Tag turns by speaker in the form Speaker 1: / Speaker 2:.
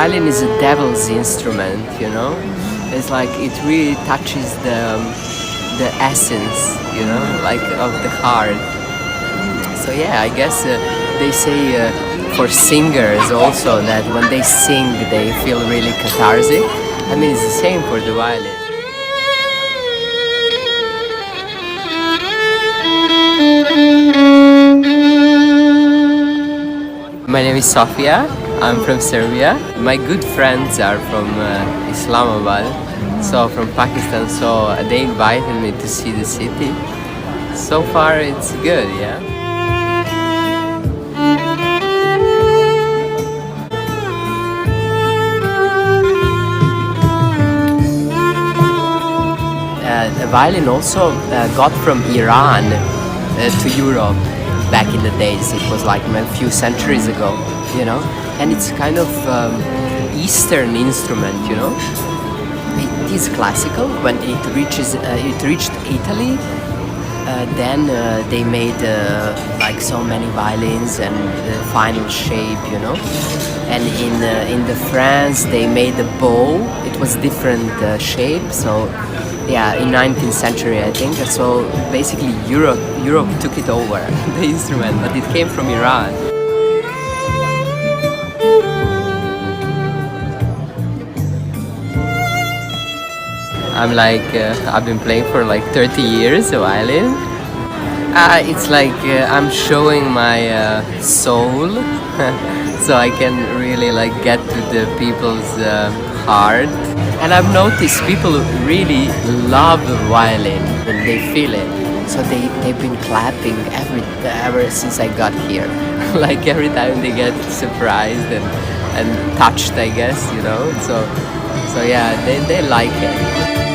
Speaker 1: violin is a devil's instrument, you know. It's like it really touches the essence, you know, like of the heart. So yeah, I guess they say for singers also that when they sing they feel really cathartic. I mean, it's the same for the violin. My name is Sofia. I'm from Serbia. My good friends are from Islamabad, so from Pakistan. So they invited me to see the city. So far, it's good, yeah. The violin also got from Iran to Europe back in the days. It was like a few centuries ago, you know, and it's kind of Eastern instrument, you know. It is classical. When it reached Italy, then they made like so many violins and the final shape, you know. And in the France they made the bow. It was different shape. So yeah, in 19th century I think. So basically Europe took it over, the instrument, but it came from Iran. I'm like, I've been playing for like 30 years, the violin. It's like I'm showing my soul, so I can really like get to the people's heart. And I've noticed people really love the violin and they feel it. So they've been clapping ever since I got here. Like every time they get surprised and touched, I guess, you know. So yeah, they like it.